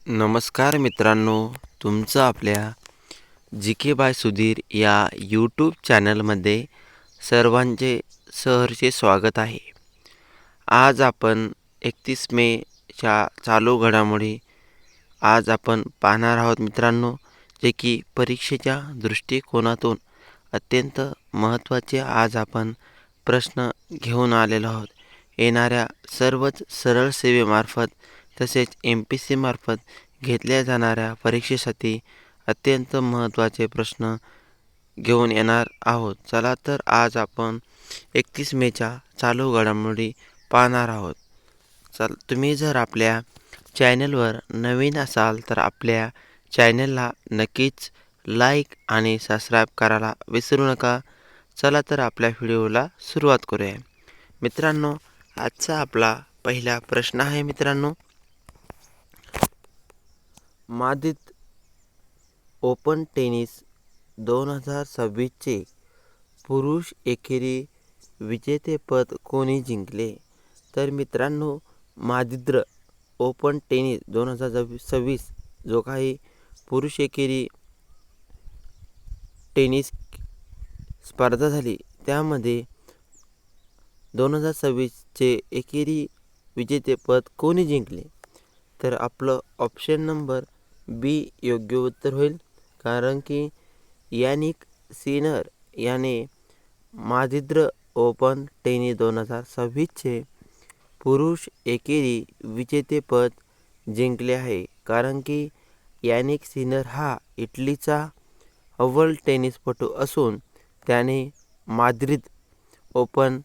नमस्कार मित्रांनो, तुमचं आपल्या जी के बाय सुधीर या यूट्यूब चॅनलमध्ये सर्वांचे सहर्षे स्वागत आहे. आज आपण 31 मेच्या चालू घडामोडी आज आपण पाहणार आहोत मित्रांनो, जे की परीक्षेच्या दृष्टिकोनातून अत्यंत महत्त्वाचे आज आपण प्रश्न घेऊन आलेलो आहोत. येणाऱ्या सर्वच सरळ सेवेमार्फत तसेच MPSC मार्फत घेतल्या जाणाऱ्या परीक्षेसाठी अत्यंत महत्त्वाचे प्रश्न घेऊन येणार आहोत. चला तर आज आपण 31 मेच्या चालू घडामोडी पाहणार आहोत. तुम्ही जर आपल्या चॅनलवर नवीन असाल तर आपल्या चॅनलला नक्कीच लाईक आणि सबस्क्राईब करायला विसरू नका. चला तर आपल्या व्हिडिओला सुरुवात करूया. मित्रांनो, आजचा आपला पहिला प्रश्न आहे मित्रांनो, माद्रिद ओपन टेनिस 2026चे पुरुष एकेरी विजेतेपद कोणी जिंकले? तर मित्रांनो, माद्रिद ओपन टेनिस 2026 जो काही पुरुष एकेरी टेनिस स्पर्धा झाली त्यामध्ये 2026चे एकेरी विजेतेपद कोणी जिंकले? तर आपलं ऑप्शन नंबर बी योग्य उत्तर होईल. कारण की यानिक सिनर याने माद्रिद ओपन टेनिस 2026चे पुरुष एकेरी विजेतेपद जिंकले आहे. कारण की यानिक सिनर हा इटलीचा अव्वल टेनिसपटू असून त्याने माद्रिद ओपन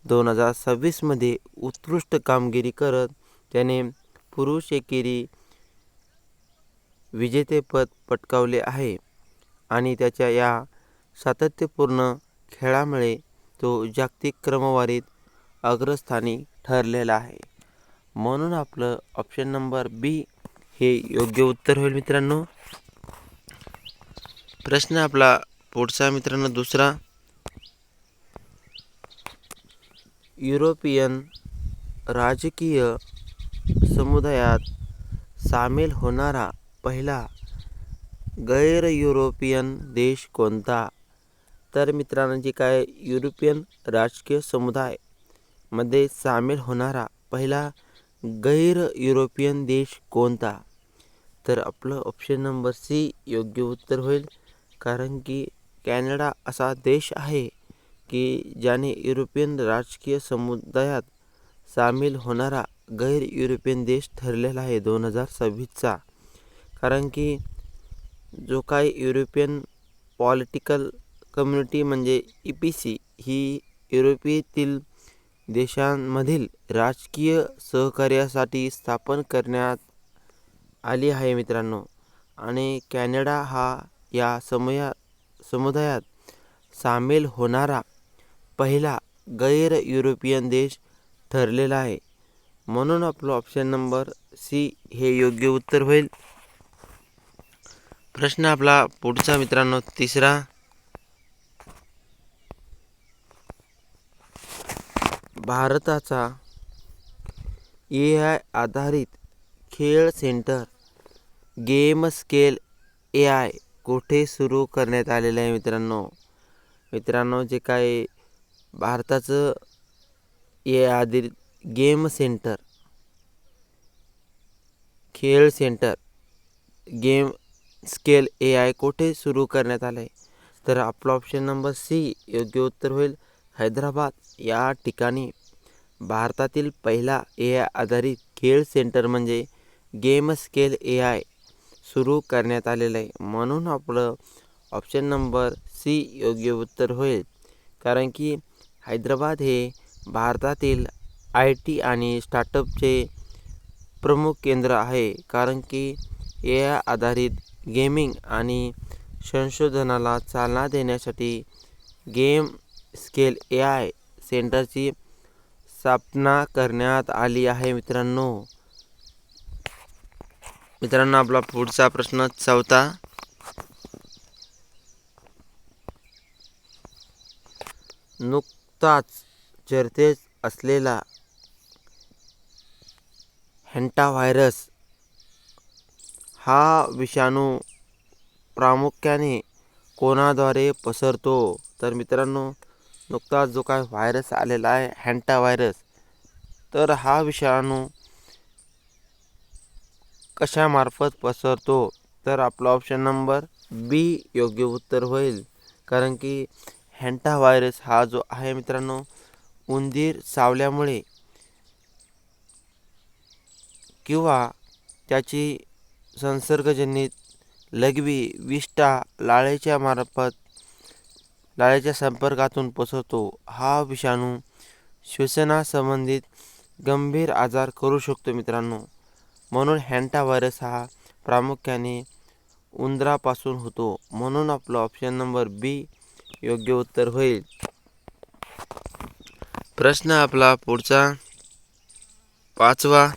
2026मध्ये उत्कृष्ट कामगिरी करत त्याने पुरुष एकेरी विजेतेपद पटकावले आहे आणि त्याच्या या सातत्यपूर्ण खेळामुळे तो जागतिक क्रमवारीत अग्रस्थानी ठरलेला आहे. म्हणून आपलं ऑप्शन नंबर बी हे योग्य उत्तर होईल मित्रांनो. प्रश्न आपला पुढचा मित्रांनो दुसरा, युरोपियन राजकीय समुदायात सामील होणारा पहिला गैर युरोपियन देश कोणता? तर मित्रांनो, जे काय युरोपियन राजकीय समुदाय मध्ये सामील होणारा पहिला गैर युरोपियन देश कोणता? तर आपलं ऑप्शन नंबर सी योग्य उत्तर होईल. कारण की कॅनडा असा देश आहे की ज्याने युरोपियन राजकीय समुदायात सामील होणारा गैर युरोपियन देश ठरलेला आहे 2026चा. कारण की जो काही युरोपियन पॉलिटिकल कम्युनिटी म्हणजे EPC ही युरोपीतील देशांमधील राजकीय सहकार्यासाठी स्थापन करण्यात आली आहे मित्रांनो. आणि कॅनडा हा या समुदायात सामील होणारा पहिला गैर युरोपियन देश ठरलेला आहे. म्हणून आपलं ऑप्शन नंबर सी हे योग्य उत्तर होईल. प्रश्न आपला पुढचा मित्रांनो तिसरा, भारताचा AI आधारित खेळ सेंटर गेम स्केल AI कुठे सुरू करण्यात आलेलं आहे मित्रांनो, जे काय भारताचं AI आधारित गेम सेंटर खेळ सेंटर गेम स्केल AI कुठे सुरू करण्यात आले? तर आपला ऑप्शन नंबर सी योग्य उत्तर होईल. हैदराबाद या ठिकाणी भारतातील पहिला AI आधारित खेळ सेंटर म्हणजे गेम स्केल AI सुरू करण्यात आलेलं आहे. म्हणून आपलं ऑप्शन नंबर सी योग्य उत्तर होईल. कारण की हैदराबाद हे भारतातील IT आणि स्टार्टअपचे प्रमुख केंद्र आहे. कारण की AI आधारित गेमिंग आणि संशोधनाला चालना देण्यासाठी गेम स्केल AI सेंटरची स्थापना करण्यात आली आहे मित्रांनो. आपला पुढचा प्रश्न चौथा, नुकताच चर्चेत असलेला हॅन्टा व्हायरस हा विषाणू प्रामुख्याने कोणाद्वारे पसरतो? तर मित्रांनो, नुकताच जो काय व्हायरस आलेला आहे हॅन्टा व्हायरस, तर हा विषाणू कशामार्फत पसरतो? तर आपला ऑप्शन नंबर बी योग्य उत्तर होईल. कारण की हॅन्टा व्हायरस हा जो आहे मित्रांनो, उंदीर चावल्यामुळे किंवा त्याची संसर्गजनित लघवी, विष्ठा, लाळेच्या संपर्कातून पसरतो. हा विषाणू श्वसनासंबंधित गंभीर आजार करू शकतो मित्रांनो. म्हणून हॅन्टा व्हायरस हा प्रामुख्याने उंदरापासून होतो. म्हणून आपलं ऑप्शन नंबर बी योग्य उत्तर होईल. प्रश्न आपला पुढचा 5वा.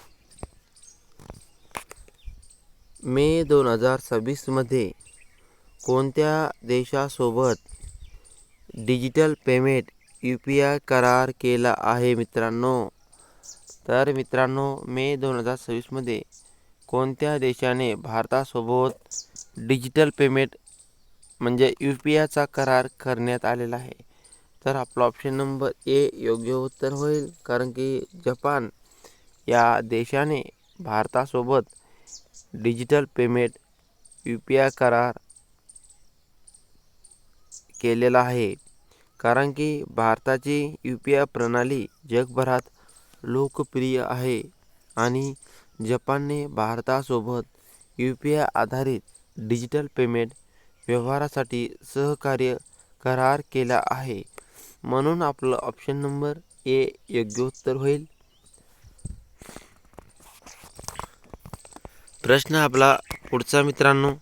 मे 2026 मध्ये कोणत्या देशासोबत डिजिटल पेमेंट UPI करार केला आहे मित्रांनो? तर मित्रांनो, मे 2026 मध्ये कोणत्या देशाने भारतासोबत डिजिटल पेमेंट म्हणजे UPIचा करार करण्यात आलेला आहे? तर आपला ऑप्शन नंबर ए योग्य उत्तर होईल. कारण की जपान या देशाने भारतासोबत डिजिटल पेमेंट UPI करार केलेला आहे. कारण की भारताची UPI प्रणाली जगभरात लोकप्रिय आहे आणि जपानने भारतासोबत UPI आधारित डिजिटल पेमेंट व्यवहारासाठी सहकार्य करार केला आहे. म्हणून आपलं ऑप्शन नंबर ए योग्य उत्तर होईल. प्रश्न आपला पुढचा मित्रांनो,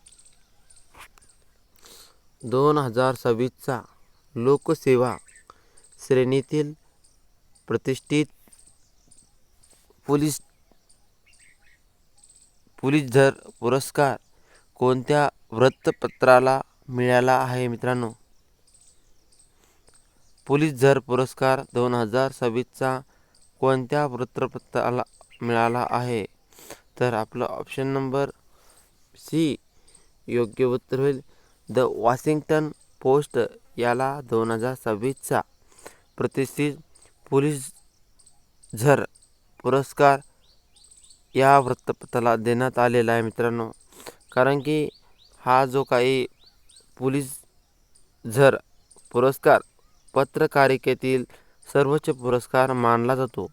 2026चा लोकसेवा श्रेणीतील प्रतिष्ठित पुलित्झर पुरस्कार कोणत्या वृत्तपत्राला मिळाला आहे मित्रांनो? पुलित्झर पुरस्कार 2026चा कोणत्या वृत्तपत्राला मिळाला आहे? तर आपलं ऑप्शन नंबर सी योग्य उत्तर होईल. द वॉशिंग्टन पोस्ट याला 2026चा प्रतिष्ठित पुलित्झर पुरस्कार या वृत्तपत्राला देण्यात आलेला आहे मित्रांनो. कारण की हा जो काही पुलित्झर पुरस्कार पत्रकारितेतील सर्वोच्च पुरस्कार मानला जातो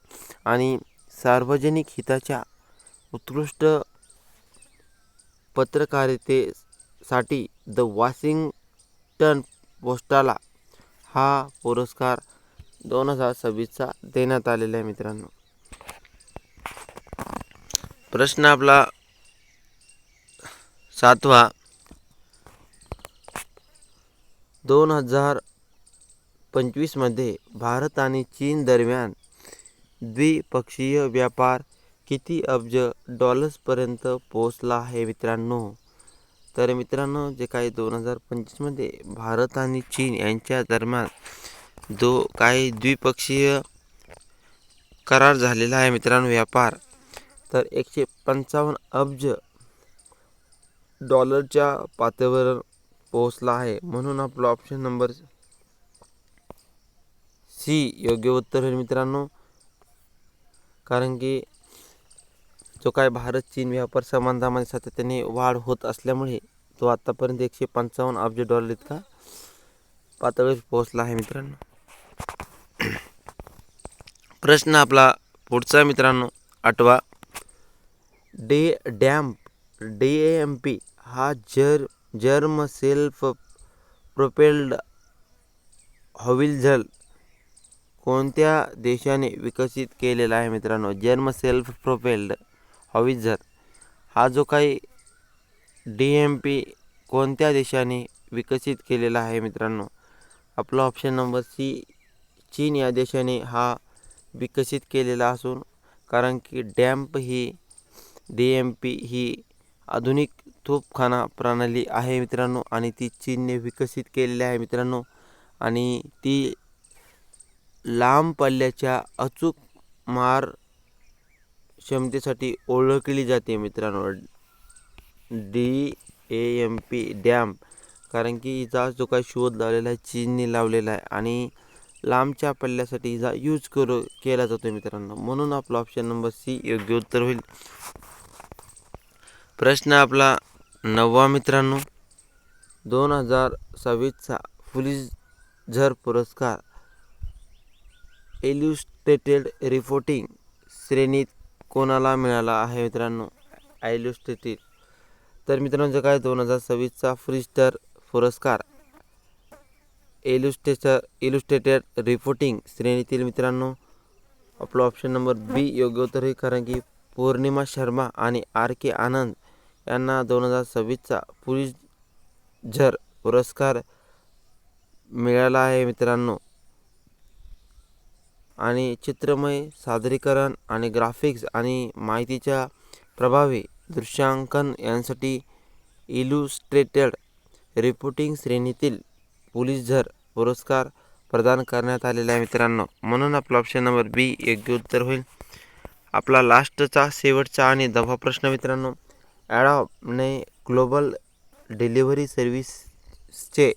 आणि सार्वजनिक हिताच्या उत्कृष्ट पत्रकारितेसाठी द वॉशिंग्टन पोस्टला हा पुरस्कार 2026चा देण्यात आलेला आहे मित्रांनो. प्रश्न आपला 7वा. 2025 मध्ये भारत आणि चीन दरम्यान द्विपक्षीय व्यापार किती अब्ज डॉलर्सपर्यंत पोहोचला आहे मित्रांनो? तर मित्रांनो, जे काही 2025 मध्ये भारत आणि चीन यांच्या दरम्यान जो काही द्विपक्षीय करार झालेला आहे मित्रांनो व्यापार, तर 155 अब्ज डॉलरच्या पातळीवर पोहोचला आहे. म्हणून आपला ऑप्शन नंबर सी योग्य उत्तर होईल मित्रांनो. कारण की जो काय भारत चीन व्यापार संबंधामध्ये सातत्याने वाढ होत असल्यामुळे तो आतापर्यंत 155 अब्ज डॉलर इतका पातळीवर पोहोचला आहे मित्रांनो. प्रश्न आपला पुढचा मित्रांनो 8वा. DAMP हा जर्म सेल्फ प्रोपेल्ड हॉवित्झर कोणत्या देशाने विकसित केलेला आहे मित्रांनो? जर्म सेल्फ प्रोपेल्ड हॉवित्झर हा जो काही DAMP कोणत्या देशाने विकसित केलेला आहे मित्रांनो? आपला ऑप्शन नंबर सी चीन या देशाने हा विकसित केलेला असून, कारण की DAMP ही आधुनिक तोफखाना प्रणाली आहे मित्रांनो आणि ती चीनने विकसित केलेली आहे मित्रांनो. आणि ती लांब पल्ल्याच्या अचूक मार क्षमतेसाठी ओळखली जाते मित्रांनो. DAMP डॅम, कारण की हिचा जो काही शोध लावलेला आहे चीनने लावलेला आहे आणि लांबच्या पल्ल्यासाठी हिचा यूज केला जातो मित्रांनो, म्हणून आपला ऑप्शन नंबर सी योग्य उत्तर होईल. प्रश्न आपला 9वा मित्रांनो, 2026चा पुलित्झर पुरस्कार इल्युस्ट्रेटेड रिपोर्टिंग श्रेणीत कोणाला मिळाला आहे मित्रांनो? इल्युस्ट्रेटेड. तर मित्रांनो जो काय 2026चा पुलित्झर पुरस्कार इल्युस्ट्रेटेड रिपोर्टिंग श्रेणीतील मित्रांनो आपला ऑप्शन नंबर बी योग्य उत्तर आहे, कारण की पौर्णिमा शर्मा आणि RK आनंद यांना 2026चा पुलित्झर पुरस्कार मिळाला आहे मित्रांनो. आणि चित्रमय सादरीकरण आणि ग्राफिक्स आणि माहितीच्या प्रभावी दृश्यांकन यांसाठी इल्युस्ट्रेटेड रिपोर्टिंग श्रेणीतील पुलित्झर पुरस्कार प्रदान करण्यात आलेला आहे मित्रांनो, म्हणून आपला ऑप्शन नंबर बी योग्य उत्तर होईल. आपला लास्टचा शेवटचा आणि 10वा प्रश्न मित्रांनो, ॲडॉबने ग्लोबल डिलिव्हरी सर्व्हिसचे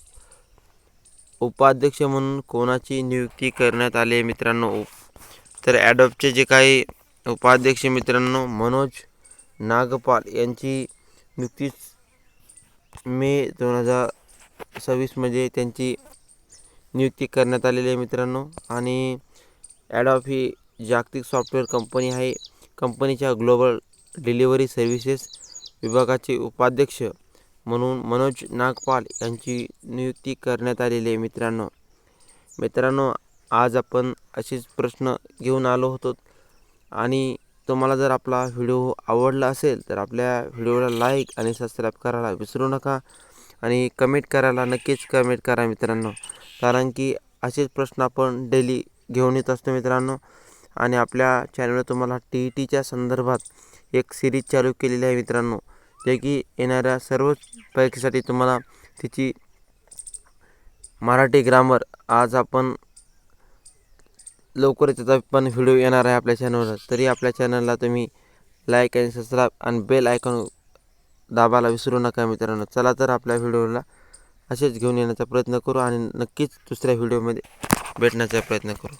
उपाध्यक्ष म्हणून कोणाची नियुक्ती करण्यात आली आहे मित्रांनो? तर ॲडॉबचे जे काही उपाध्यक्ष मित्रांनो मनोज नागपाल यांची नियुक्ती मे 2026 त्यांची नियुक्ती करण्यात आलेली आहे मित्रांनो. आणि ॲडॉब ही जागतिक सॉफ्टवेअर कंपनी आहे. कंपनीच्या ग्लोबल डिलिव्हरी सर्व्हिसेस विभागाचे उपाध्यक्ष म्हणून मनोज नागपाल यांची नियुक्ती करण्यात आलेली आहे मित्रांनो. आज आपण असेच प्रश्न घेऊन आलो होतो आणि तुम्हाला जर आपला व्हिडिओ आवडला असेल तर आपल्या व्हिडिओला लाईक आणि सबस्क्राईब करायला विसरू नका आणि कमेंट करायला नक्कीच कमेंट करा मित्रांनो, कारण की असेच प्रश्न आपण डेली घेऊन येत असतो मित्रांनो. आणि आपल्या चॅनलवर तुम्हाला TETच्या संदर्भात एक सिरीज चालू केलेली आहे मित्रांनो, जे की येणाऱ्या सर्वच परीक्षेसाठी तुम्हाला तिची मराठी ग्रामर आज आपण लवकरच त्याचा पण व्हिडिओ येणार आहे आपल्या चॅनलवर. तरी आपल्या चॅनलला तुम्ही लाईक आणि सबस्क्राईब आणि बेल आयकॉन दाबायला विसरू नका मित्रांनो. चला तर आपल्या व्हिडिओला असेच घेऊन येण्याचा प्रयत्न करू आणि नक्कीच दुसऱ्या व्हिडिओमध्ये भेटण्याचा प्रयत्न करू.